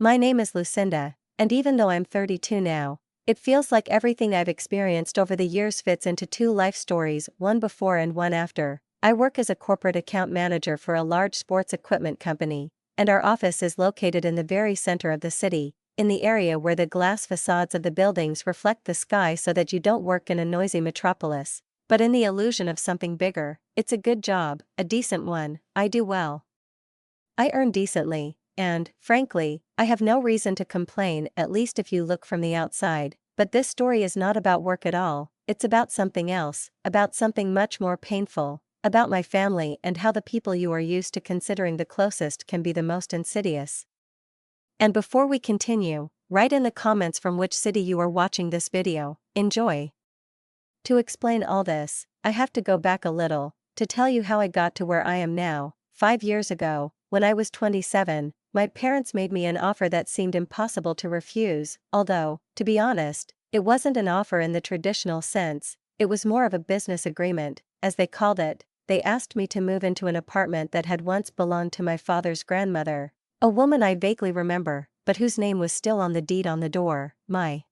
My name is Lucinda, and even though I'm 32 now, it feels like everything I've experienced over the years fits into two life stories, one before and one after. I work as a corporate account manager for a large sports equipment company, and our office is located in the very center of the city, in the area where the glass facades of the buildings reflect the sky so that you don't work in a noisy metropolis, but in the illusion of something bigger. It's a good job, a decent one. I do well. I earn decently, and, frankly, I have no reason to complain, at least if you look from the outside. But this story is not about work at all, it's about something else, about something much more painful, about my family and how the people you are used to considering the closest can be the most insidious. And before we continue, write in the comments from which city you are watching this video. Enjoy! To explain all this, I have to go back a little, to tell you how I got to where I am now. 5 years ago, when I was 27, my parents made me an offer that seemed impossible to refuse, although, to be honest, it wasn't an offer in the traditional sense, it was more of a business agreement, as they called it. They asked me to move into an apartment that had once belonged to my father's grandmother, a woman I vaguely remember, but whose name was still on the deed on the door. My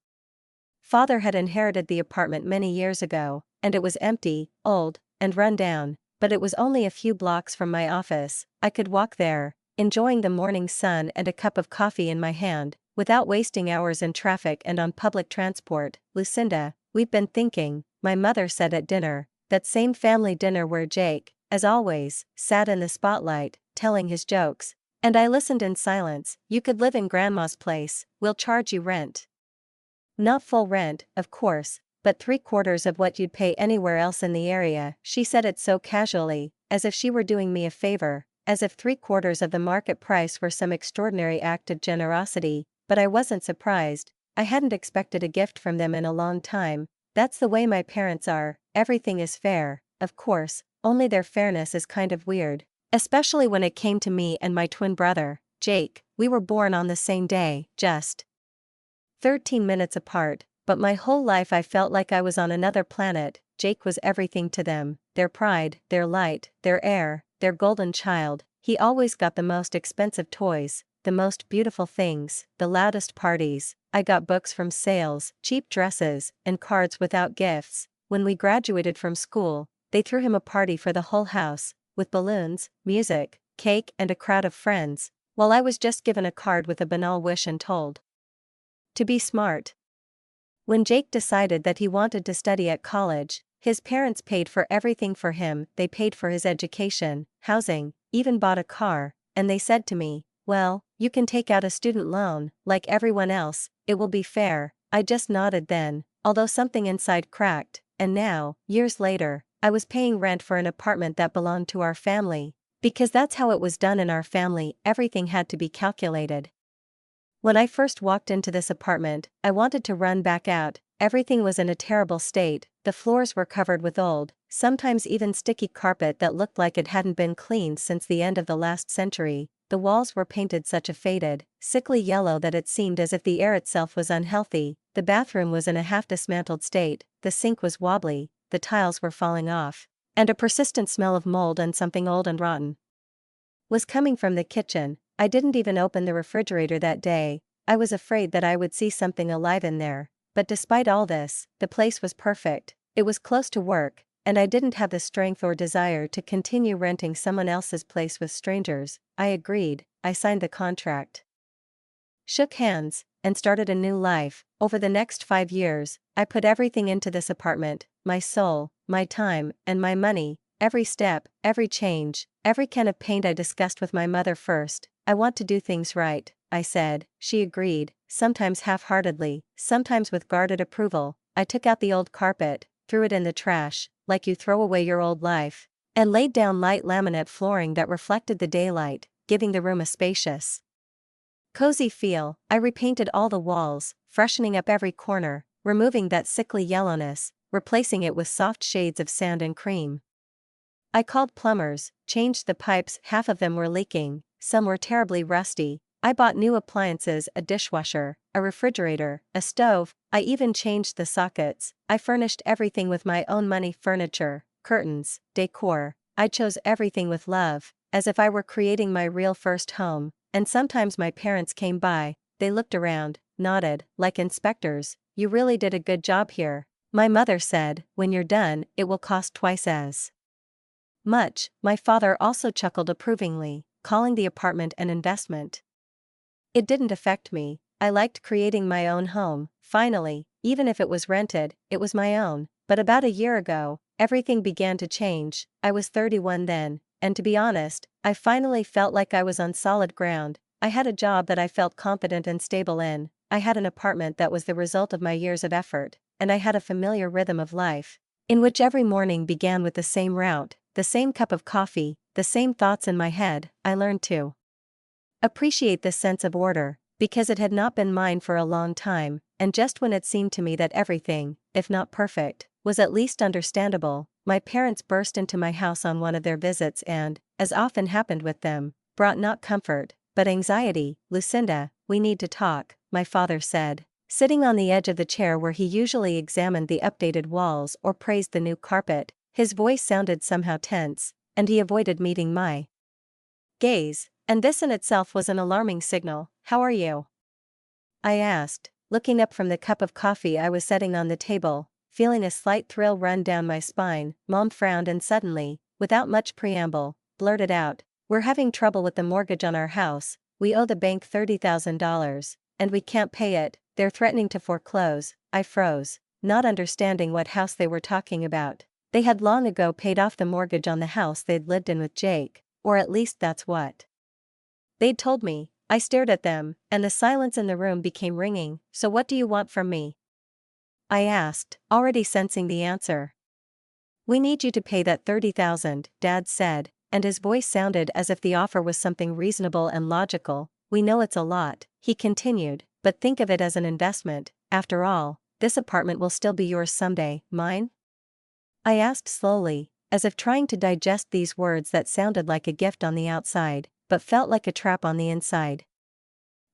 father had inherited the apartment many years ago, and it was empty, old, and run down, but it was only a few blocks from my office. I could walk there, enjoying the morning sun and a cup of coffee in my hand, without wasting hours in traffic and on public transport. Lucinda, we've been thinking, my mother said at dinner, that same family dinner where Jake, as always, sat in the spotlight, telling his jokes. And I listened in silence. You could live in Grandma's place, we'll charge you rent. Not full rent, of course, but 3/4 of what you'd pay anywhere else in the area. She said it so casually, as if she were doing me a favor, as if 3/4 of the market price were some extraordinary act of generosity, but I wasn't surprised. I hadn't expected a gift from them in a long time. That's the way my parents are, everything is fair, of course, only their fairness is kind of weird. Especially when it came to me and my twin brother, Jake. We were born on the same day, just 13 minutes apart, but my whole life I felt like I was on another planet. Jake was everything to them, their pride, their light, their air, their golden child. He always got the most expensive toys, the most beautiful things, the loudest parties. I got books from sales, cheap dresses, and cards without gifts. When we graduated from school, they threw him a party for the whole house, with balloons, music, cake and a crowd of friends, while I was just given a card with a banal wish and told to be smart. When Jake decided that he wanted to study at college, his parents paid for everything for him. They paid for his education, housing, even bought a car, and they said to me, "Well, you can take out a student loan, like everyone else, it will be fair." I just nodded then, although something inside cracked, and now, years later, I was paying rent for an apartment that belonged to our family, because that's how it was done in our family. Everything had to be calculated. When I first walked into this apartment, I wanted to run back out. Everything was in a terrible state. The floors were covered with old, sometimes even sticky carpet that looked like it hadn't been cleaned since the end of the last century. The walls were painted such a faded, sickly yellow that it seemed as if the air itself was unhealthy. The bathroom was in a half-dismantled state, the sink was wobbly, the tiles were falling off, and a persistent smell of mold and something old and rotten was coming from the kitchen. I didn't even open the refrigerator that day. I was afraid that I would see something alive in there. But despite all this, the place was perfect. It was close to work, and I didn't have the strength or desire to continue renting someone else's place with strangers. I agreed. I signed the contract, shook hands, and started a new life. Over the next 5 years, I put everything into this apartment, my soul, my time, and my money. Every step, every change, every can of paint. I discussed with my mother first. I want to do things right, I said. She agreed, sometimes half-heartedly, sometimes with guarded approval. I took out the old carpet, threw it in the trash, like you throw away your old life, and laid down light laminate flooring that reflected the daylight, giving the room a spacious, cozy feel. I repainted all the walls, freshening up every corner, removing that sickly yellowness, replacing it with soft shades of sand and cream. I called plumbers, changed the pipes. Half of them were leaking, some were terribly rusty. I bought new appliances, a dishwasher, a refrigerator, a stove. I even changed the sockets. I furnished everything with my own money: furniture, curtains, decor. I chose everything with love, as if I were creating my real first home. And sometimes my parents came by, they looked around, nodded, like inspectors. "You really did a good job here." My mother said, "When you're done, it will cost twice as much." My father also chuckled approvingly, calling the apartment an investment. It didn't affect me. I liked creating my own home, finally, even if it was rented, it was my own. But about a year ago, everything began to change. I was 31 then, and to be honest, I finally felt like I was on solid ground. I had a job that I felt confident and stable in, I had an apartment that was the result of my years of effort, and I had a familiar rhythm of life, in which every morning began with the same route, the same cup of coffee, the same thoughts in my head. I learned to appreciate this sense of order, because it had not been mine for a long time, and just when it seemed to me that everything, if not perfect, was at least understandable, my parents burst into my house on one of their visits and, as often happened with them, brought not comfort, but anxiety. "Lucinda, we need to talk," my father said, sitting on the edge of the chair where he usually examined the updated walls or praised the new carpet. His voice sounded somehow tense, and he avoided meeting my gaze, and this in itself was an alarming signal. "How are you?" I asked, looking up from the cup of coffee I was setting on the table, feeling a slight thrill run down my spine. Mom frowned and suddenly, without much preamble, blurted out, "We're having trouble with the mortgage on our house. We owe the bank $30,000, and we can't pay it. They're threatening to foreclose." I froze, not understanding what house they were talking about. They had long ago paid off the mortgage on the house they'd lived in with Jake, or at least that's what they'd told me. I stared at them, and the silence in the room became ringing. "So what do you want from me?" I asked, already sensing the answer. "We need you to pay that $30,000, Dad said, and his voice sounded as if the offer was something reasonable and logical. "We know it's a lot," he continued, "but think of it as an investment. After all, this apartment will still be yours someday." "Mine?" I asked slowly, as if trying to digest these words that sounded like a gift on the outside, but felt like a trap on the inside.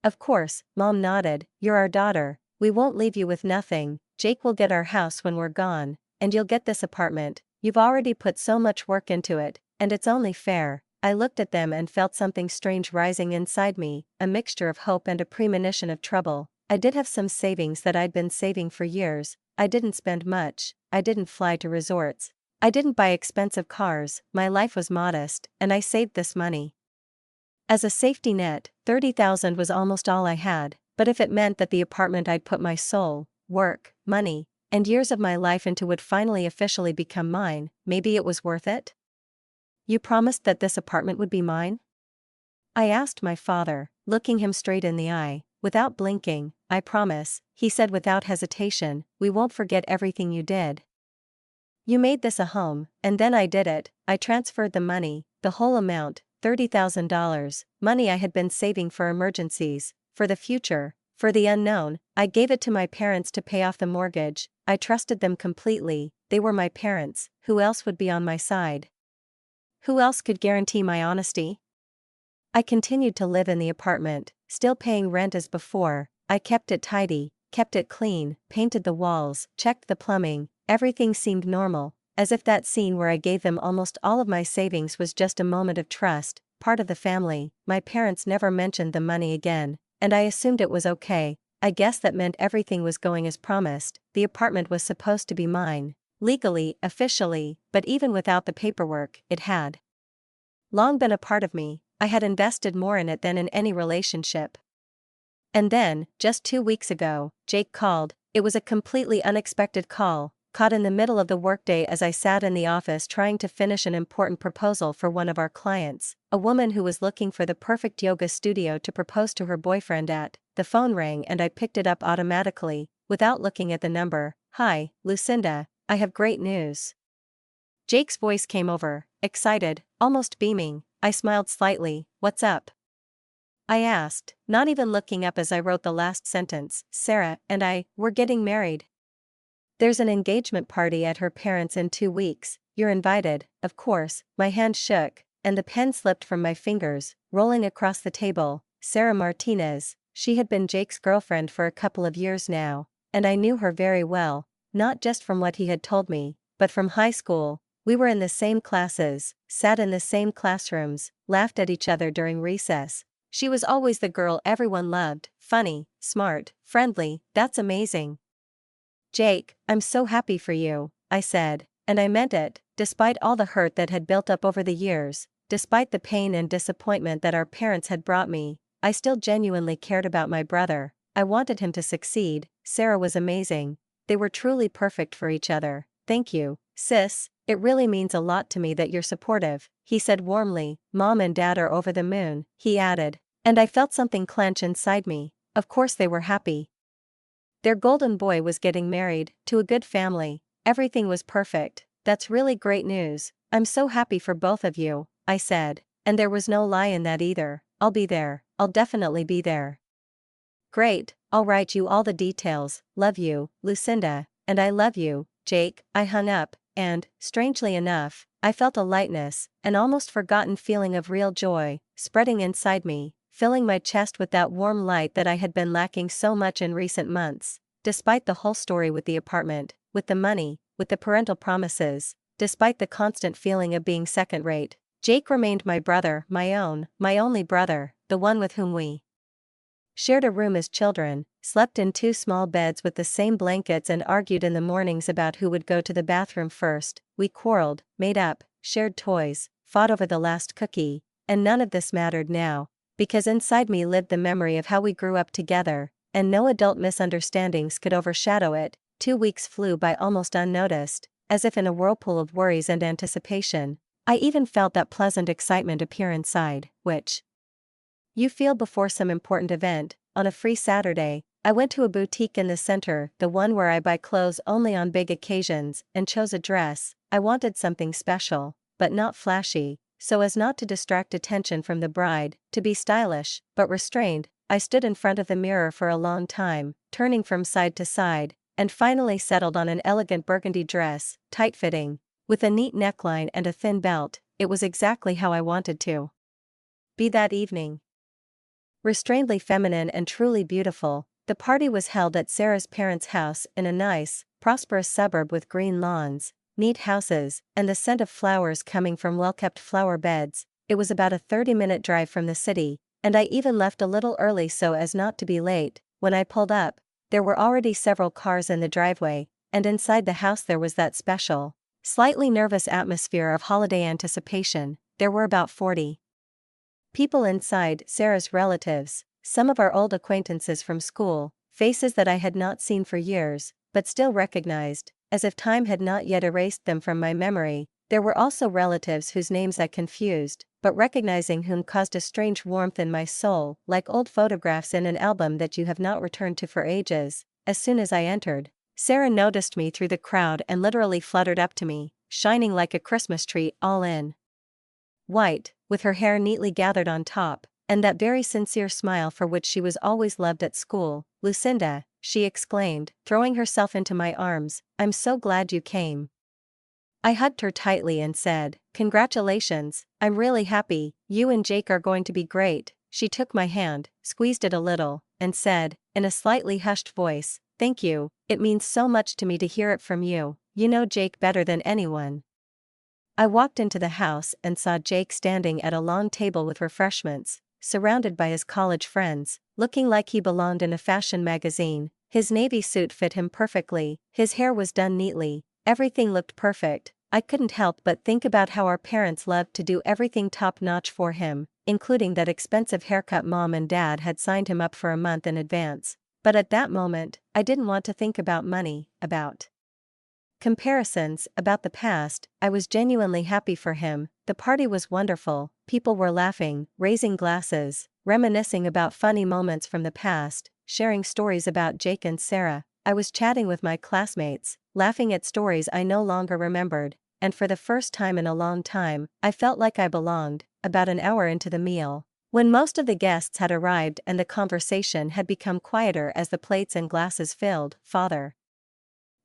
"Of course," Mom nodded, "you're our daughter, we won't leave you with nothing. Jake will get our house when we're gone, and you'll get this apartment. You've already put so much work into it, and it's only fair." I looked at them and felt something strange rising inside me, a mixture of hope and a premonition of trouble. I did have some savings that I'd been saving for years. I didn't spend much, I didn't fly to resorts, I didn't buy expensive cars. My life was modest, and I saved this money as a safety net. 30,000 was almost all I had, but if it meant that the apartment I'd put my soul, work, money, and years of my life into would finally officially become mine, maybe it was worth it. "You promised that this apartment would be mine?" I asked my father, looking him straight in the eye. Without blinking, "I promise," he said without hesitation. "We won't forget everything you did. You made this a home, and then I did it. I transferred the money, the whole amount, $30,000, money I had been saving for emergencies, for the future, for the unknown. I gave it to my parents to pay off the mortgage. I trusted them completely. They were my parents. Who else would be on my side? Who else could guarantee my honesty?" I continued to live in the apartment, still paying rent as before. I kept it tidy, kept it clean, painted the walls, checked the plumbing. Everything seemed normal, as if that scene where I gave them almost all of my savings was just a moment of trust, part of the family. My parents never mentioned the money again, and I assumed it was okay. I guess that meant everything was going as promised. The apartment was supposed to be mine, legally, officially, but even without the paperwork, it had long been a part of me. I had invested more in it than in any relationship. And then, just 2 weeks ago, Jake called. It was a completely unexpected call, caught in the middle of the workday as I sat in the office trying to finish an important proposal for one of our clients, a woman who was looking for the perfect yoga studio to propose to her boyfriend at. The phone rang and I picked it up automatically, without looking at the number. "Hi, Lucinda, I have great news." Jake's voice came over, excited, almost beaming. I smiled slightly. "What's up?" I asked, not even looking up as I wrote the last sentence. "Sarah and I, we're getting married. There's an engagement party at her parents' in 2 weeks. You're invited, of course." My hand shook, and the pen slipped from my fingers, rolling across the table. Sarah Martinez, she had been Jake's girlfriend for a couple of years now, and I knew her very well, not just from what he had told me, but from high school. We were in the same classes, sat in the same classrooms, laughed at each other during recess. She was always the girl everyone loved, funny, smart, friendly. That's amazing. Jake, I'm so happy for you, I said, and I meant it, despite all the hurt that had built up over the years, despite the pain and disappointment that our parents had brought me. I still genuinely cared about my brother. I wanted him to succeed. Sarah was amazing. They were truly perfect for each other. Thank you, sis. It really means a lot to me that you're supportive, he said warmly. Mom and Dad are over the moon, he added. And I felt something clench inside me. Of course they were happy. Their golden boy was getting married, to a good family. Everything was perfect. That's really great news. I'm so happy for both of you, I said. And there was no lie in that either. I'll be there. I'll definitely be there. Great, I'll write you all the details. Love you, Lucinda. And I love you, Jake. I hung up, and, strangely enough, I felt a lightness, an almost forgotten feeling of real joy, spreading inside me, filling my chest with that warm light that I had been lacking so much in recent months. Despite the whole story with the apartment, with the money, with the parental promises, despite the constant feeling of being second-rate, Jake remained my brother, my own, my only brother, the one with whom we shared a room as children, slept in two small beds with the same blankets and argued in the mornings about who would go to the bathroom first. We quarreled, made up, shared toys, fought over the last cookie, and none of this mattered now, because inside me lived the memory of how we grew up together, and no adult misunderstandings could overshadow it. 2 weeks flew by almost unnoticed, as if in a whirlpool of worries and anticipation. I even felt that pleasant excitement appear inside, which you feel before some important event. On a free Saturday, I went to a boutique in the center, the one where I buy clothes only on big occasions, and chose a dress. I wanted something special, but not flashy, so as not to distract attention from the bride, to be stylish, but restrained. I stood in front of the mirror for a long time, turning from side to side, and finally settled on an elegant burgundy dress, tight-fitting, with a neat neckline and a thin belt. It was exactly how I wanted to be that evening. Restrainedly feminine and truly beautiful, the party was held at Sarah's parents' house in a nice, prosperous suburb with green lawns, neat houses, and the scent of flowers coming from well-kept flower beds. It was about a 30-minute drive from the city, and I even left a little early so as not to be late. When I pulled up, there were already several cars in the driveway, and inside the house there was that special, slightly nervous atmosphere of holiday anticipation. There were about 40 people inside, Sarah's relatives, some of our old acquaintances from school, faces that I had not seen for years, but still recognized, as if time had not yet erased them from my memory. There were also relatives whose names I confused, but recognizing whom caused a strange warmth in my soul, like old photographs in an album that you have not returned to for ages. As soon as I entered, Sarah noticed me through the crowd and literally fluttered up to me, shining like a Christmas tree, all in white, with her hair neatly gathered on top, and that very sincere smile for which she was always loved at school. Lucinda, she exclaimed, throwing herself into my arms, I'm so glad you came. I hugged her tightly and said, congratulations, I'm really happy, you and Jake are going to be great. She took my hand, squeezed it a little, and said, in a slightly hushed voice, thank you, it means so much to me to hear it from you. You know Jake better than anyone. I walked into the house and saw Jake standing at a long table with refreshments, surrounded by his college friends, looking like he belonged in a fashion magazine. His navy suit fit him perfectly, his hair was done neatly, everything looked perfect. I couldn't help but think about how our parents loved to do everything top-notch for him, including that expensive haircut Mom and Dad had signed him up for a month in advance. But at that moment, I didn't want to think about money, about comparisons, about the past. I was genuinely happy for him. The party was wonderful, people were laughing, raising glasses, reminiscing about funny moments from the past, sharing stories about Jake and Sarah. I was chatting with my classmates, laughing at stories I no longer remembered, and for the first time in a long time, I felt like I belonged. About an hour into the meal, when most of the guests had arrived and the conversation had become quieter as the plates and glasses filled, Father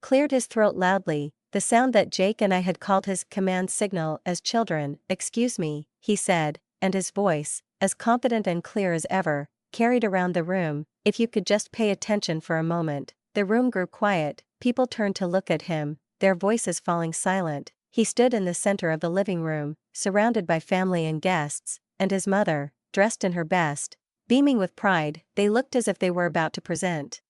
cleared his throat loudly, the sound that Jake and I had called his command signal as children. Excuse me, he said, and his voice, as confident and clear as ever, carried around the room. If you could just pay attention for a moment. The room grew quiet, people turned to look at him, their voices falling silent. He stood in the center of the living room, surrounded by family and guests, and his mother, dressed in her best, Beaming with pride, they looked as if they were about to present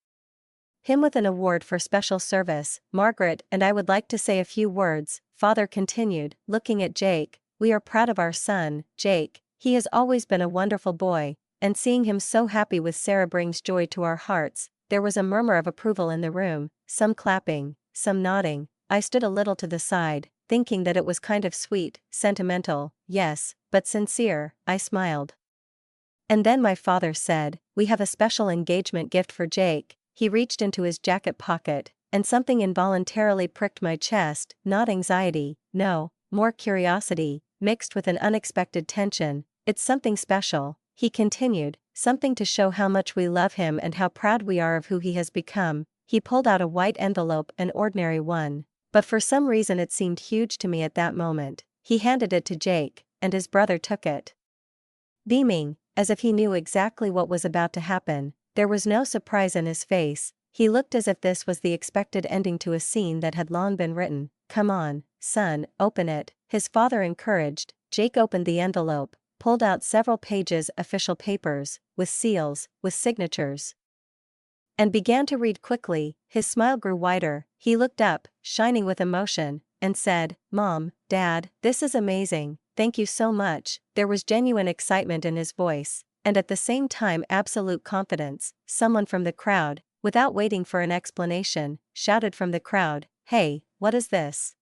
him with an award for special service. Margaret and I would like to say a few words, Father continued, looking at Jake. We are proud of our son, Jake. He has always been a wonderful boy, and seeing him so happy with Sarah brings joy to our hearts. There was a murmur of approval in the room, some clapping, some nodding. I stood a little to the side, thinking that it was kind of sweet, sentimental, yes, but sincere. I smiled. And then my father said, "We have a special engagement gift for Jake." He reached into his jacket pocket, and something involuntarily pricked my chest, not anxiety, no, more curiosity, mixed with an unexpected tension. "It's something special," he continued, "something to show how much we love him and how proud we are of who he has become." He pulled out a white envelope, an ordinary one, but for some reason it seemed huge to me at that moment. He handed it to Jake, and his brother took it. Beaming, as if he knew exactly what was about to happen, there was no surprise in his face. He looked as if this was the expected ending to a scene that had long been written. "Come on, son, open it," his father encouraged. Jake opened the envelope, pulled out several pages official papers, with seals, with signatures, and began to read quickly. His smile grew wider, he looked up, shining with emotion, and said, "Mom, Dad, this is amazing, thank you so much." There was genuine excitement in his voice, and at the same time absolute confidence. Someone from the crowd, without waiting for an explanation, shouted from the crowd, "Hey, what is this?"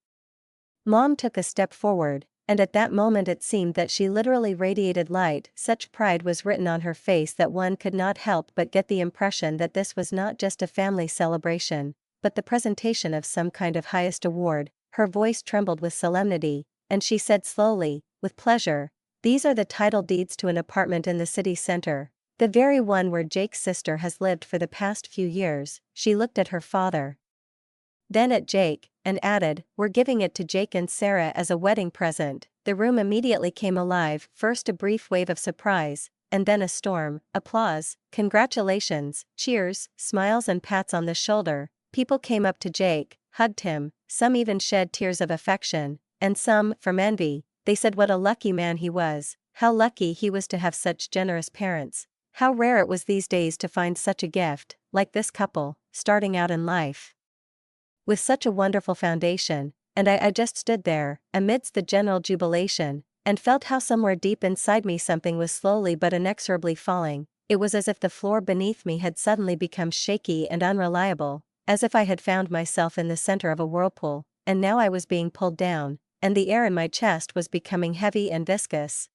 Mom took a step forward, and at that moment it seemed that she literally radiated light. Such pride was written on her face that one could not help but get the impression that this was not just a family celebration, but the presentation of some kind of highest award. Her voice trembled with solemnity, and she said slowly, with pleasure, "These are the title deeds to an apartment in the city center, the very one where Jake's sister has lived for the past few years." She looked at her father, then at Jake, and added, "We're giving it to Jake and Sarah as a wedding present." The room immediately came alive, first a brief wave of surprise, and then a storm. Applause, congratulations, cheers, smiles and pats on the shoulder. People came up to Jake, hugged him, some even shed tears of affection, and some, from envy, they said what a lucky man he was, how lucky he was to have such generous parents, how rare it was these days to find such a gift, like this couple, starting out in life with such a wonderful foundation. And I just stood there, amidst the general jubilation, and felt how somewhere deep inside me something was slowly but inexorably falling. It was as if the floor beneath me had suddenly become shaky and unreliable, as if I had found myself in the center of a whirlpool, and now I was being pulled down, and the air in my chest was becoming heavy and viscous.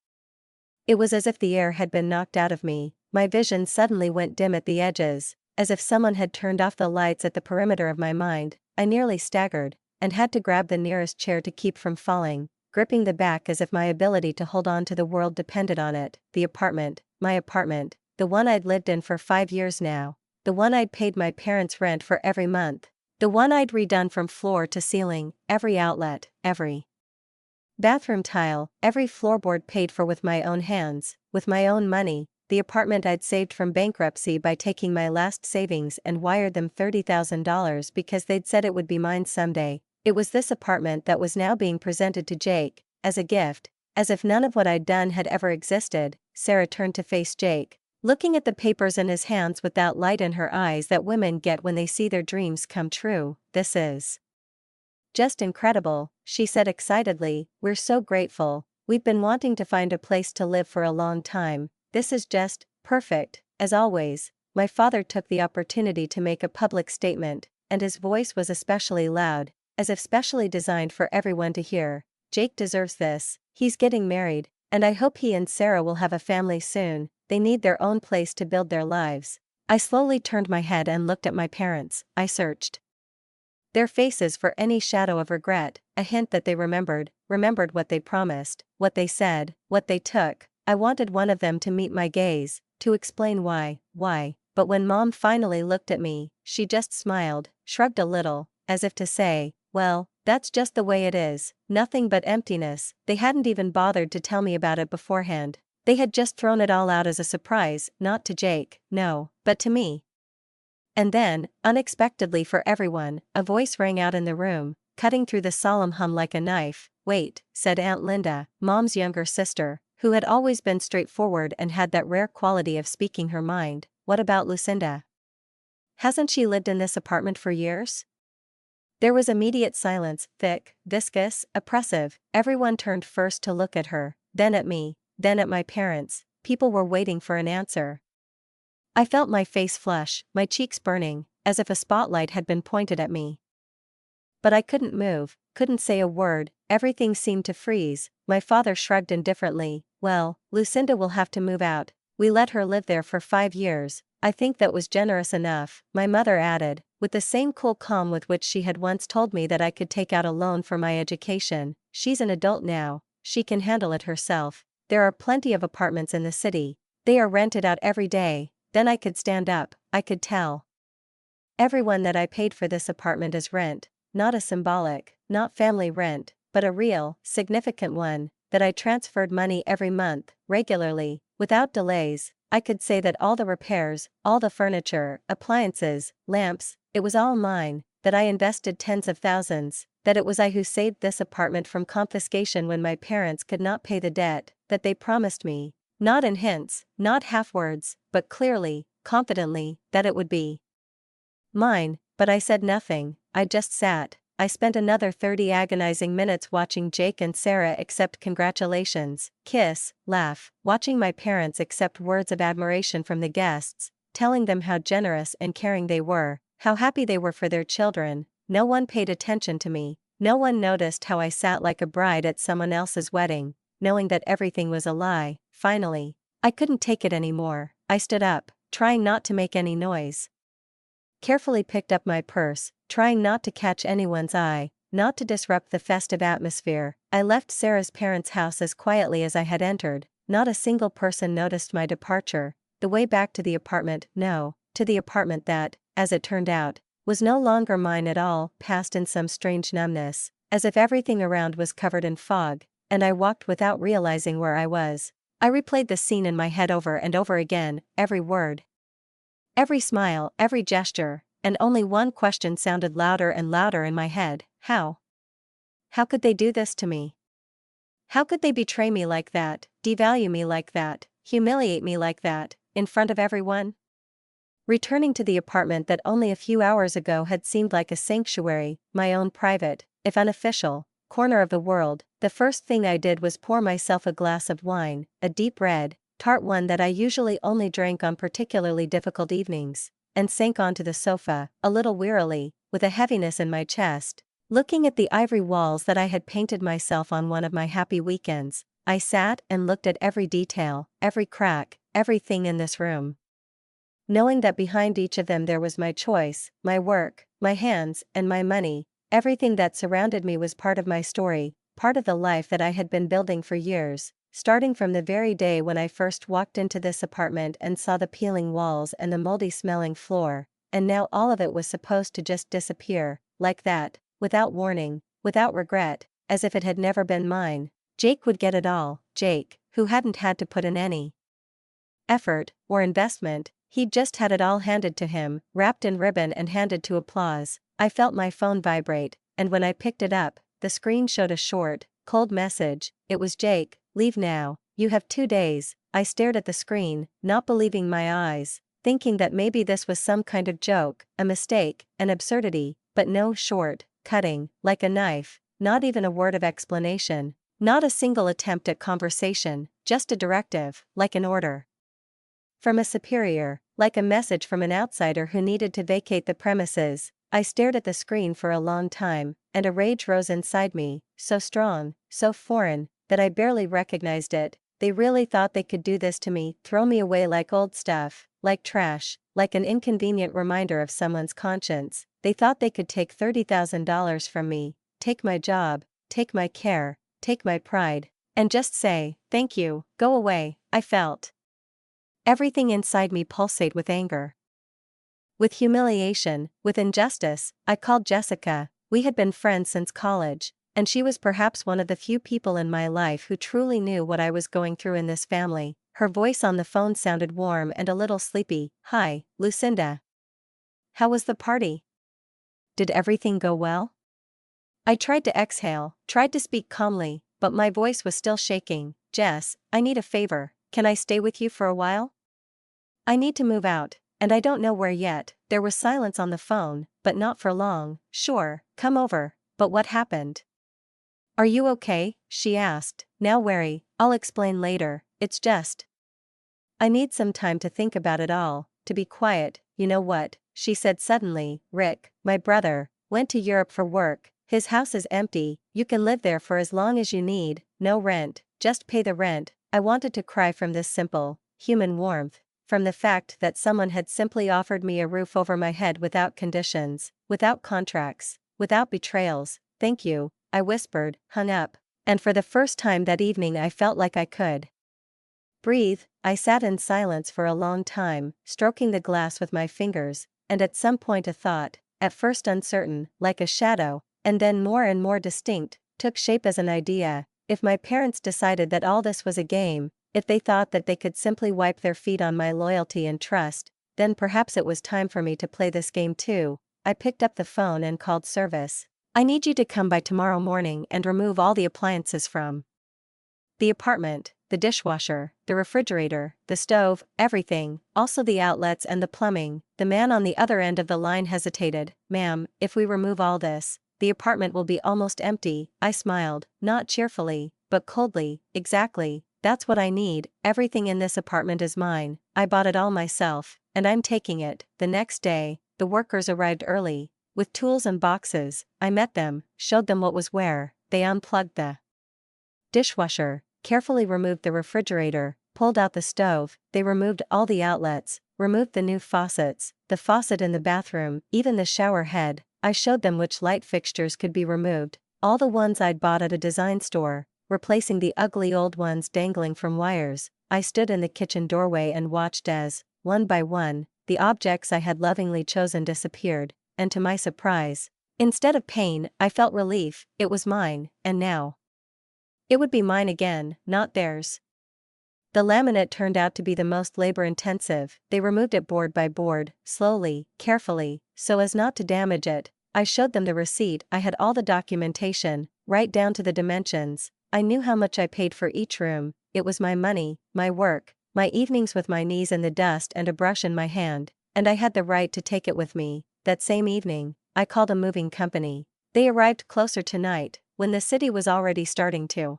It was as if the air had been knocked out of me. My vision suddenly went dim at the edges, as if someone had turned off the lights at the perimeter of my mind. I nearly staggered, and had to grab the nearest chair to keep from falling, gripping the back as if my ability to hold on to the world depended on it. The apartment, my apartment, the one I'd lived in for 5 years now, the one I'd paid my parents' rent for every month, the one I'd redone from floor to ceiling, every outlet, every bathroom tile, every floorboard paid for with my own hands, with my own money. The apartment I'd saved from bankruptcy by taking my last savings and wired them $30,000 because they'd said it would be mine someday. It was this apartment that was now being presented to Jake, as a gift, as if none of what I'd done had ever existed. Sarah turned to face Jake, looking at the papers in his hands with that light in her eyes that women get when they see their dreams come true. "This is just incredible," she said excitedly. "We're so grateful. We've been wanting to find a place to live for a long time. This is just perfect." As always, my father took the opportunity to make a public statement, and his voice was especially loud, as if specially designed for everyone to hear. "Jake deserves this. He's getting married, and I hope he and Sarah will have a family soon. They need their own place to build their lives." I slowly turned my head and looked at my parents. I searched their faces for any shadow of regret, a hint that they remembered what they promised, what they said, what they took. I wanted one of them to meet my gaze, to explain why, but when Mom finally looked at me, she just smiled, shrugged a little, as if to say, "Well, that's just the way it is, nothing but emptiness." They hadn't even bothered to tell me about it beforehand. They had just thrown it all out as a surprise, not to Jake, no, but to me. And then, unexpectedly for everyone, a voice rang out in the room, cutting through the solemn hum like a knife. "Wait," said Aunt Linda, Mom's younger sister, who had always been straightforward and had that rare quality of speaking her mind. What about Lucinda? Hasn't she lived in this apartment for years? There was immediate silence, thick, viscous, oppressive. Everyone turned first to look at her, then at me, then at my parents. People were waiting for an answer. I felt my face flush, my cheeks burning, as if a spotlight had been pointed at me. But I couldn't move, couldn't say a word. Everything seemed to freeze. My father shrugged indifferently. Well, Lucinda will have to move out. We let her live there for 5 years. I think that was generous enough, my mother added, with the same cool calm with which she had once told me that I could take out a loan for my education. She's an adult now, she can handle it herself. There are plenty of apartments in the city. They are rented out every day. Then I could stand up, I could tell everyone that I paid for this apartment as rent, not a symbolic, not family rent, but a real, significant one, that I transferred money every month, regularly, without delays. I could say that all the repairs, all the furniture, appliances, lamps, it was all mine, that I invested tens of thousands, that it was I who saved this apartment from confiscation when my parents could not pay the debt, that they promised me, not in hints, not half words, but clearly, confidently, that it would be mine. But I said nothing, I just sat. I spent another 30 agonizing minutes watching Jake and Sarah accept congratulations, kiss, laugh, watching my parents accept words of admiration from the guests, telling them how generous and caring they were, how happy they were for their children. No one paid attention to me, no one noticed how I sat like a bride at someone else's wedding, knowing that everything was a lie. Finally, I couldn't take it anymore. I stood up, trying not to make any noise. Carefully picked up my purse, trying not to catch anyone's eye, not to disrupt the festive atmosphere. I left Sarah's parents' house as quietly as I had entered. Not a single person noticed my departure. The way back to the apartment, no, to the apartment that, as it turned out, was no longer mine at all, passed in some strange numbness, as if everything around was covered in fog, and I walked without realizing where I was. I replayed the scene in my head over and over again, every word, every smile, every gesture, and only one question sounded louder and louder in my head: how? How could they do this to me? How could they betray me like that, devalue me like that, humiliate me like that, in front of everyone? Returning to the apartment that only a few hours ago had seemed like a sanctuary, my own private, if unofficial, corner of the world, the first thing I did was pour myself a glass of wine, a deep red, tart one that I usually only drank on particularly difficult evenings, and sank onto the sofa, a little wearily, with a heaviness in my chest. Looking at the ivory walls that I had painted myself on one of my happy weekends, I sat and looked at every detail, every crack, everything in this room, knowing that behind each of them there was my choice, my work, my hands, and my money. Everything that surrounded me was part of my story, part of the life that I had been building for years, starting from the very day when I first walked into this apartment and saw the peeling walls and the moldy-smelling floor, and now all of it was supposed to just disappear, like that, without warning, without regret, as if it had never been mine. Jake would get it all, Jake, who hadn't had to put in any effort or investment. He'd just had it all handed to him, wrapped in ribbon and handed to applause. I felt my phone vibrate, and when I picked it up, the screen showed a short, cold message. It was Jake: "Leave now, you have 2 days." I stared at the screen, not believing my eyes, thinking that maybe this was some kind of joke, a mistake, an absurdity, but no, short, cutting, like a knife, not even a word of explanation, not a single attempt at conversation, just a directive, like an order from a superior, like a message from an outsider who needed to vacate the premises. I stared at the screen for a long time, and a rage rose inside me, so strong, so foreign, that I barely recognized it. They really thought they could do this to me, throw me away like old stuff, like trash, like an inconvenient reminder of someone's conscience. They thought they could take $30,000 from me, take my job, take my care, take my pride, and just say, "Thank you, go away." I felt everything inside me pulsate with anger, with humiliation, with injustice. I called Jessica. We had been friends since college, and she was perhaps one of the few people in my life who truly knew what I was going through in this family. Her voice on the phone sounded warm and a little sleepy. "Hi, Lucinda. How was the party? Did everything go well?" I tried to exhale, tried to speak calmly, but my voice was still shaking. Jess, I need a favor, can I stay with you for a while? I need to move out, and I don't know where yet. There was silence on the phone, but not for long. Sure, come over, but what happened? Are you okay? She asked, now wary. I'll explain later, it's just. I need some time to think about it all, to be quiet. You know what? She said suddenly. Rick, my brother, went to Europe for work. His house is empty, you can live there for as long as you need, no rent, just pay the rent. I wanted to cry from this simple, human warmth, from the fact that someone had simply offered me a roof over my head without conditions, without contracts, without betrayals. Thank you, I whispered, hung up, and for the first time that evening I felt like I could breathe. I sat in silence for a long time, stroking the glass with my fingers, and at some point a thought, at first uncertain, like a shadow, and then more and more distinct, took shape as an idea. If my parents decided that all this was a game, if they thought that they could simply wipe their feet on my loyalty and trust, then perhaps it was time for me to play this game too. I picked up the phone and called service. I need you to come by tomorrow morning and remove all the appliances from the apartment, the dishwasher, the refrigerator, the stove, everything, also the outlets and the plumbing. The man on the other end of the line hesitated. Ma'am, if we remove all this, the apartment will be almost empty. I smiled, not cheerfully, but coldly. Exactly, that's what I need. Everything in this apartment is mine. I bought it all myself, and I'm taking it. The next day, the workers arrived early, with tools and boxes. I met them, showed them what was where. They unplugged the dishwasher, carefully removed the refrigerator, pulled out the stove. They removed all the outlets, removed the new faucets, the faucet in the bathroom, even the shower head. I showed them which light fixtures could be removed, all the ones I'd bought at a design store, replacing the ugly old ones dangling from wires. I stood in the kitchen doorway and watched as, one by one, the objects I had lovingly chosen disappeared, and to my surprise, instead of pain, I felt relief. It was mine, and now it would be mine again, not theirs. The laminate turned out to be the most labor-intensive. They removed it board by board, slowly, carefully, so as not to damage it. I showed them the receipt. I had all the documentation, right down to the dimensions. I knew how much I paid for each room. It was my money, my work, my evenings with my knees in the dust and a brush in my hand, and I had the right to take it with me. That same evening, I called a moving company. They arrived closer to night, when the city was already starting to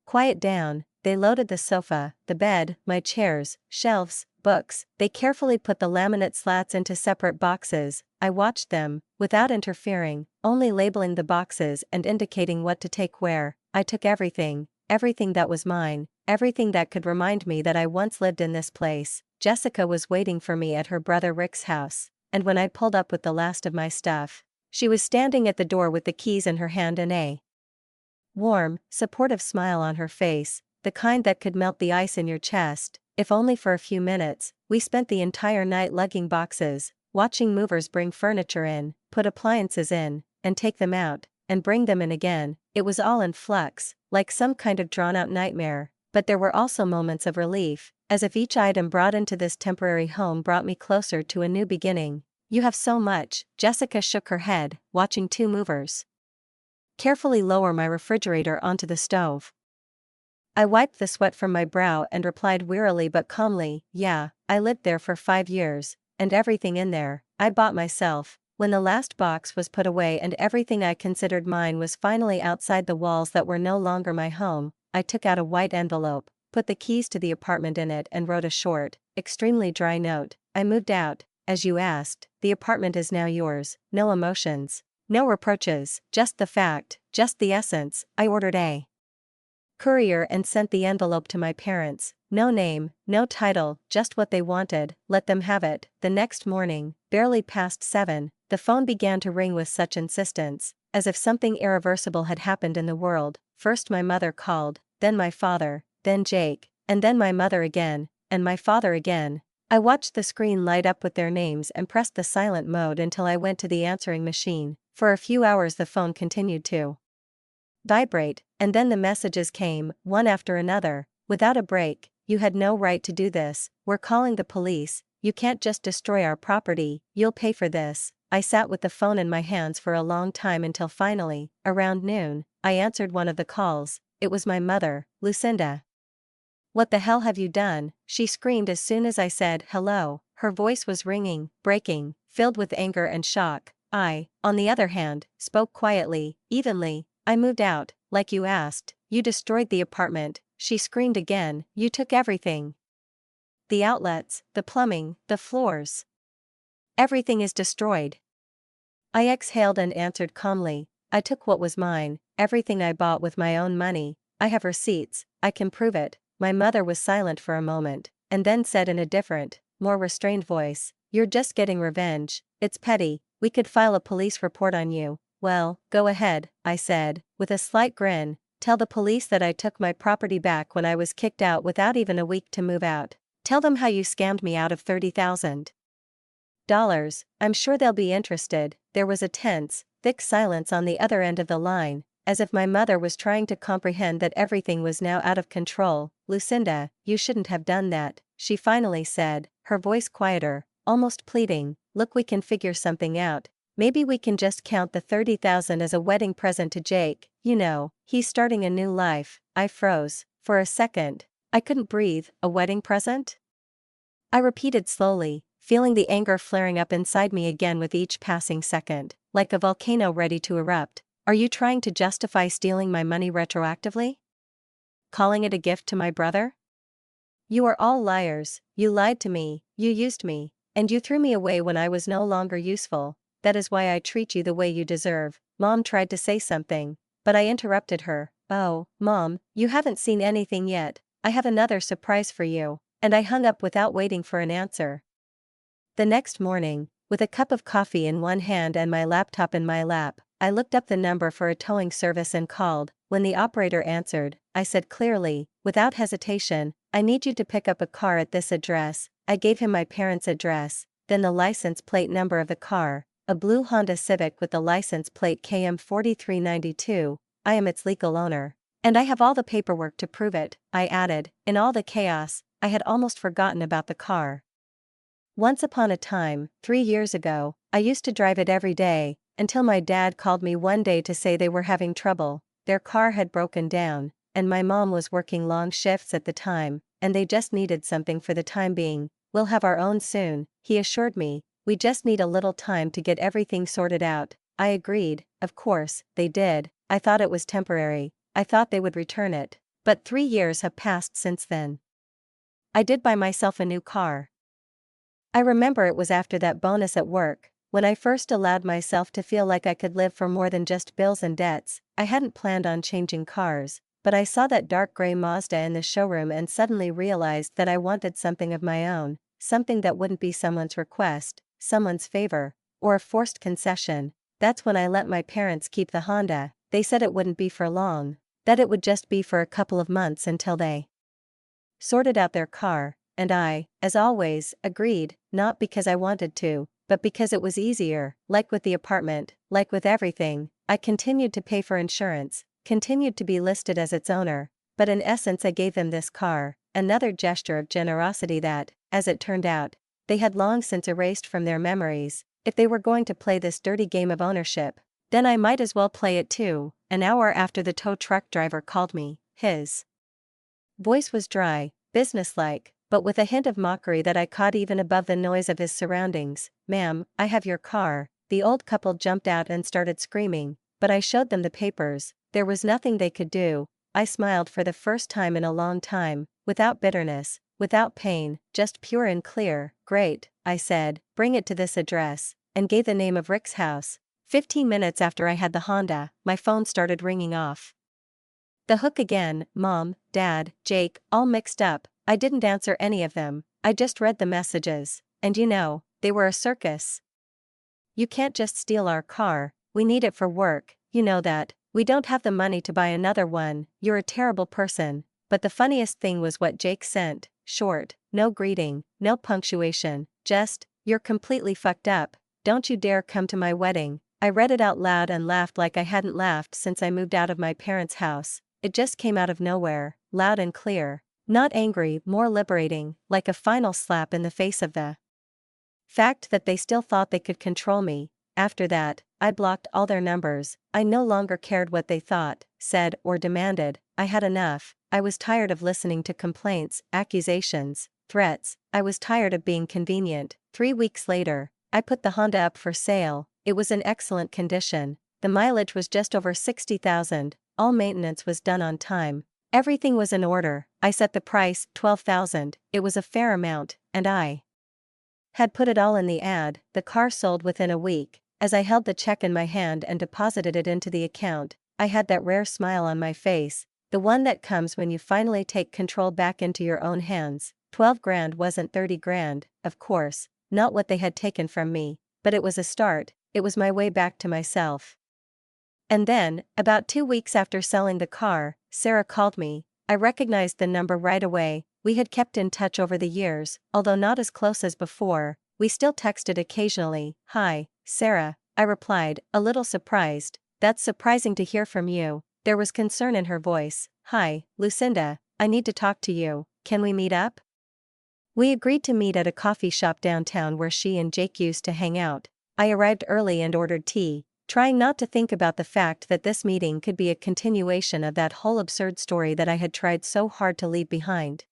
quiet down. They loaded the sofa, the bed, my chairs, shelves, books. They carefully put the laminate slats into separate boxes. I watched them, without interfering, only labeling the boxes and indicating what to take where. I took everything, everything that was mine, everything that could remind me that I once lived in this place. Jessica was waiting for me at her brother Rick's house, and when I pulled up with the last of my stuff, she was standing at the door with the keys in her hand and a warm, supportive smile on her face, the kind that could melt the ice in your chest, if only for a few minutes. We spent the entire night lugging boxes, watching movers bring furniture in, put appliances in, and take them out, and bring them in again. It was all in flux, like some kind of drawn-out nightmare, but there were also moments of relief, as if each item brought into this temporary home brought me closer to a new beginning. You have so much. Jessica shook her head, watching two movers carefully lower my refrigerator onto the stove. I wiped the sweat from my brow and replied wearily but calmly, yeah, I lived there for 5 years, and everything in there, I bought myself. When the last box was put away and everything I considered mine was finally outside the walls that were no longer my home, I took out a white envelope, put the keys to the apartment in it and wrote a short, extremely dry note. I moved out, as you asked. The apartment is now yours. No emotions, no reproaches, just the fact, just the essence. I ordered a courier and sent the envelope to my parents. No name, no title, just what they wanted. Let them have it. The next morning, barely past 7, the phone began to ring with such insistence, as if something irreversible had happened in the world. First my mother called, then my father, then Jake, and then my mother again, and my father again. I watched the screen light up with their names and pressed the silent mode until I went to the answering machine. For a few hours the phone continued to vibrate, and then the messages came, one after another, without a break. You had no right to do this. We're calling the police. You can't just destroy our property. You'll pay for this. I sat with the phone in my hands for a long time until finally, around noon, I answered one of the calls. it was my mother, Lucinda. "What the hell have you done?" she screamed as soon as I said hello. Her voice was ringing, breaking, filled with anger and shock. I, on the other hand, spoke quietly, evenly. "I moved out, like you asked. You destroyed the apartment," she screamed again. "You took everything. The outlets, the plumbing, the floors. Everything is destroyed." I exhaled and answered calmly, "I took what was mine, everything I bought with my own money. I have receipts, I can prove it." My mother was silent for a moment, and then said in a different, more restrained voice, "You're just getting revenge. It's petty, we could file a police report on you." "Well, go ahead," I said, with a slight grin. "Tell the police that I took my property back when I was kicked out without even a week to move out. Tell them how you scammed me out of $30,000. I'm sure they'll be interested." There was a tense, thick silence on the other end of the line, as if my mother was trying to comprehend that everything was now out of control. "Lucinda, you shouldn't have done that," she finally said, her voice quieter, almost pleading. "Look, we can figure something out. Maybe we can just count the 30,000 as a wedding present to Jake, you know, he's starting a new life." I froze. For a second, I couldn't breathe. "A wedding present?" I repeated slowly, feeling the anger flaring up inside me again with each passing second, like a volcano ready to erupt. "Are you trying to justify stealing my money retroactively? Calling it a gift to my brother? You are all liars. You lied to me, you used me, and you threw me away when I was no longer useful. That is why I treat you the way you deserve." Mom tried to say something, but I interrupted her. "Oh, Mom, you haven't seen anything yet. I have another surprise for you." And I hung up without waiting for an answer. The next morning, with a cup of coffee in one hand and my laptop in my lap, I looked up the number for a towing service and called. When the operator answered, I said clearly, without hesitation, "I need you to pick up a car at this address." I gave him my parents' address, then the license plate number of the car, a blue Honda Civic with the license plate KM4392. I am its legal owner. "And I have all the paperwork to prove it," I added. In all the chaos, I had almost forgotten about the car. Once upon a time, 3 years ago, I used to drive it every day, until my dad called me one day to say they were having trouble. Their car had broken down, and my mom was working long shifts at the time, and they just needed something for the time being. "We'll have our own soon," he assured me. "We just need a little time to get everything sorted out." I agreed. Of course, they did. I thought it was temporary. I thought they would return it. But 3 years have passed since then. I did buy myself a new car. I remember it was after that bonus at work, when I first allowed myself to feel like I could live for more than just bills and debts. I hadn't planned on changing cars, but I saw that dark gray Mazda in the showroom and suddenly realized that I wanted something of my own, something that wouldn't be someone's request, someone's favor, or a forced concession. That's when I let my parents keep the Honda. They said it wouldn't be for long, that it would just be for a couple of months until they sorted out their car. And I, as always, agreed, not because I wanted to, but because it was easier. Like with the apartment, like with everything, I continued to pay for insurance, continued to be listed as its owner, but in essence I gave them this car, another gesture of generosity that, as it turned out, they had long since erased from their memories. If they were going to play this dirty game of ownership, then I might as well play it too. An hour after the tow truck driver called me, his voice was dry, businesslike, but with a hint of mockery that I caught even above the noise of his surroundings. "Ma'am, I have your car." The old couple jumped out and started screaming, but I showed them the papers. There was nothing they could do. I smiled for the first time in a long time, without bitterness, without pain, just pure and clear. "Great," I said, "bring it to this address," and gave the name of Rick's house. 15 minutes after I had the Honda, my phone started ringing off. The hook again, Mom, Dad, Jake, all mixed up. I didn't answer any of them, I just read the messages, and you know, they were a circus. "You can't just steal our car, we need it for work, you know that. We don't have the money to buy another one. You're a terrible person." But the funniest thing was what Jake sent, short, no greeting, no punctuation, just, "You're completely fucked up, don't you dare come to my wedding." I read it out loud and laughed like I hadn't laughed since I moved out of my parents' house. It just came out of nowhere, loud and clear. Not angry, more liberating, like a final slap in the face of the fact that they still thought they could control me. After that, I blocked all their numbers. I no longer cared what they thought, said, or demanded. I had enough. I was tired of listening to complaints, accusations, threats. I was tired of being convenient. 3 weeks later, I put the Honda up for sale. It was in excellent condition. The mileage was just over 60,000. All maintenance was done on time. Everything was in order. I set the price, 12,000. It was a fair amount, and I had put it all in the ad. The car sold within a week. As I held the check in my hand and deposited it into the account, I had that rare smile on my face, the one that comes when you finally take control back into your own hands. 12 grand wasn't 30 grand, of course, not what they had taken from me, but it was a start. It was my way back to myself. And then, about 2 weeks after selling the car, Sarah called me. I recognized the number right away. We had kept in touch over the years, although not as close as before. We still texted occasionally. "Hi, Sarah," I replied, a little surprised. "That's surprising to hear from you." There was concern in her voice. "Hi, Lucinda, I need to talk to you. Can we meet up?" We agreed to meet at a coffee shop downtown where she and Jake used to hang out. I arrived early and ordered tea, trying not to think about the fact that this meeting could be a continuation of that whole absurd story that I had tried so hard to leave behind.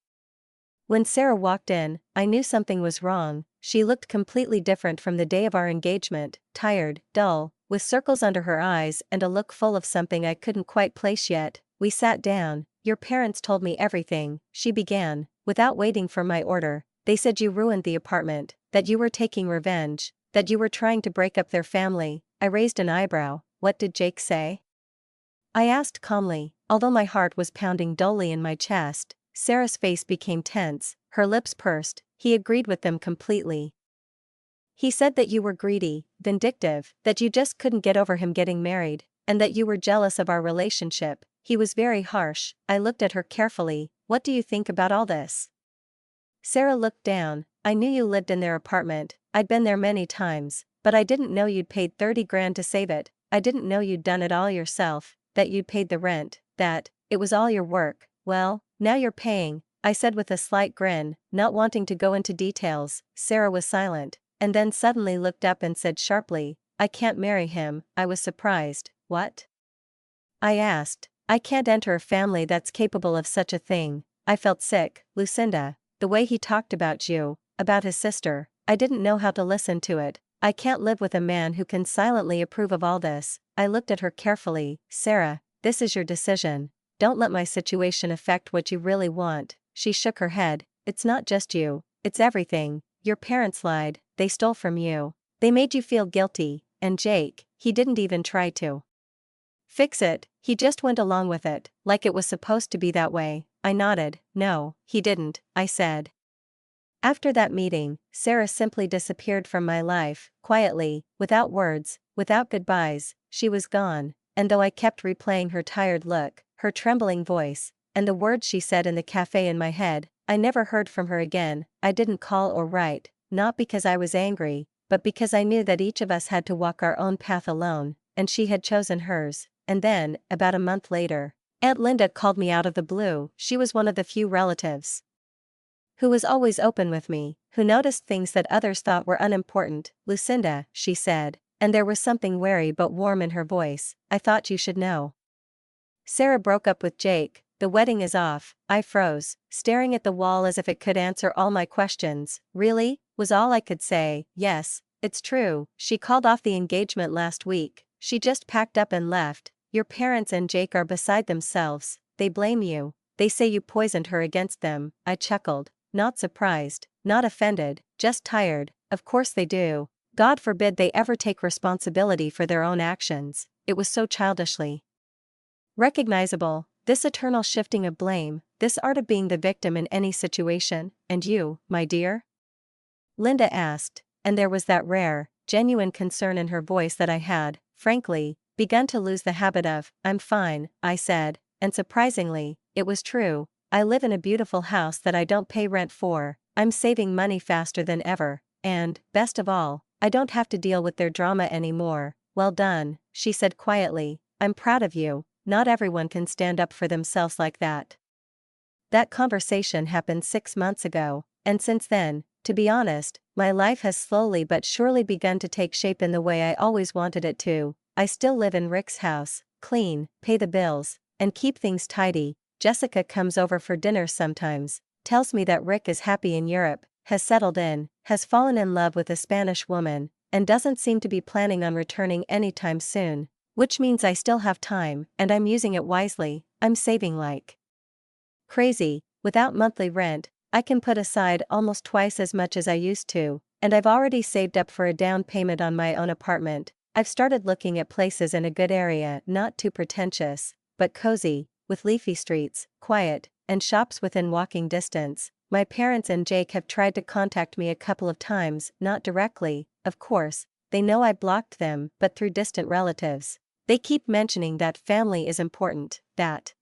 When Sarah walked in, I knew something was wrong. She looked completely different from the day of our engagement, tired, dull, with circles under her eyes and a look full of something I couldn't quite place yet. We sat down. "Your parents told me everything," she began, without waiting for my order. "They said you ruined the apartment, that you were taking revenge, that you were trying to break up their family." I raised an eyebrow. "What did Jake say?" I asked calmly, although my heart was pounding dully in my chest. Sarah's face became tense, her lips pursed. "He agreed with them completely. He said that you were greedy, vindictive, that you just couldn't get over him getting married, and that you were jealous of our relationship. He was very harsh." I looked at her carefully. "What do you think about all this?" Sarah looked down. "I knew you lived in their apartment. I'd been there many times, but I didn't know you'd paid 30 grand to save it. I didn't know you'd done it all yourself, that you'd paid the rent, that it was all your work." "Well, now you're paying," I said with a slight grin, not wanting to go into details. Sarah was silent, and then suddenly looked up and said sharply, "I can't marry him." I was surprised. "What?" I asked. "I can't enter a family that's capable of such a thing." I felt sick. "Lucinda, the way he talked about you, about his sister, I didn't know how to listen to it. I can't live with a man who can silently approve of all this." I looked at her carefully. "Sarah, this is your decision. Don't let my situation affect what you really want." She shook her head. "It's not just you, it's everything. Your parents lied, they stole from you. They made you feel guilty, and Jake, he didn't even try to fix it, he just went along with it, like it was supposed to be that way." I nodded. "No, he didn't," I said. After that meeting, Sarah simply disappeared from my life, quietly, without words, without goodbyes. She was gone, and though I kept replaying her tired look, her trembling voice, and the words she said in the cafe in my head, I never heard from her again. I didn't call or write, not because I was angry, but because I knew that each of us had to walk our own path alone, and she had chosen hers. And then, about a month later, Aunt Linda called me out of the blue. She was one of the few relatives who was always open with me, who noticed things that others thought were unimportant. "Lucinda," she said, and there was something wary but warm in her voice, "I thought you should know. Sarah broke up with Jake. The wedding is off." I froze, staring at the wall as if it could answer all my questions. "Really?" was all I could say. "Yes, it's true. She called off the engagement last week. She just packed up and left. Your parents and Jake are beside themselves. They blame you. They say you poisoned her against them." I chuckled, not surprised, not offended, just tired. Of course they do. God forbid they ever take responsibility for their own actions. It was so childishly recognizable, this eternal shifting of blame, this art of being the victim in any situation. "And you, my dear?" Linda asked, and there was that rare, genuine concern in her voice that I had, frankly, begun to lose the habit of. "I'm fine," I said, and surprisingly, it was true. I live in a beautiful house that I don't pay rent for. I'm saving money faster than ever, and, best of all, I don't have to deal with their drama anymore. "Well done," she said quietly. "I'm proud of you. Not everyone can stand up for themselves like that." That conversation happened 6 months ago, and since then, to be honest, My life has slowly but surely begun to take shape in the way I always wanted it to. I still live in Rick's house, clean, pay the bills, and keep things tidy. Jessica comes over for dinner sometimes, tells me that Rick is happy in Europe, has settled in, has fallen in love with a Spanish woman, and doesn't seem to be planning on returning anytime soon, which means I still have time, and I'm using it wisely. I'm saving like crazy. Without monthly rent, I can put aside almost twice as much as I used to, and I've already saved up for a down payment on my own apartment. I've started looking at places in a good area, not too pretentious, but cozy, with leafy streets, quiet, and shops within walking distance. My parents and Jake have tried to contact me a couple of times, not directly, of course. They know I blocked them, but through distant relatives. They keep mentioning that family is important, that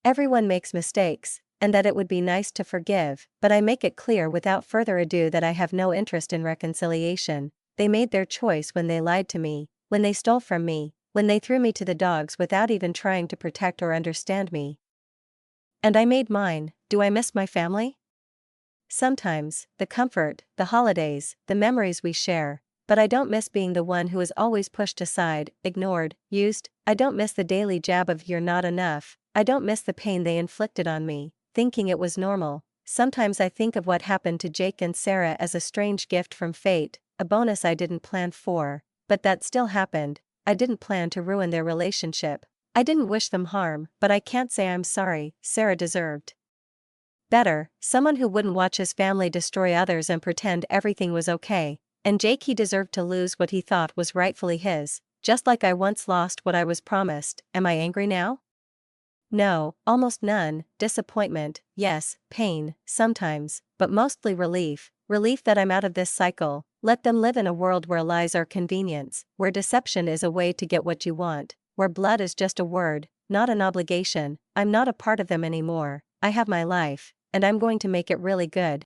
everyone makes mistakes, and that it would be nice to forgive, but I make it clear without further ado that I have no interest in reconciliation. They made their choice when they lied to me, when they stole from me, when they threw me to the dogs without even trying to protect or understand me. And I made mine. Do I miss my family? Sometimes, the comfort, the holidays, the memories we share, but I don't miss being the one who is always pushed aside, ignored, used. I don't miss the daily jab of "you're not enough." I don't miss the pain they inflicted on me, thinking it was normal. Sometimes I think of what happened to Jake and Sarah as a strange gift from fate, a bonus I didn't plan for, but that still happened. I didn't plan to ruin their relationship. I didn't wish them harm, but I can't say I'm sorry. Sarah deserved better, someone who wouldn't watch his family destroy others and pretend everything was okay. And Jake, he deserved to lose what he thought was rightfully his, just like I once lost what I was promised. Am I angry now? No, almost none. Disappointment, yes, pain, sometimes, but mostly relief. Relief that I'm out of this cycle. Let them live in a world where lies are convenience, where deception is a way to get what you want, where blood is just a word, not an obligation. I'm not a part of them anymore. I have my life, and I'm going to make it really good.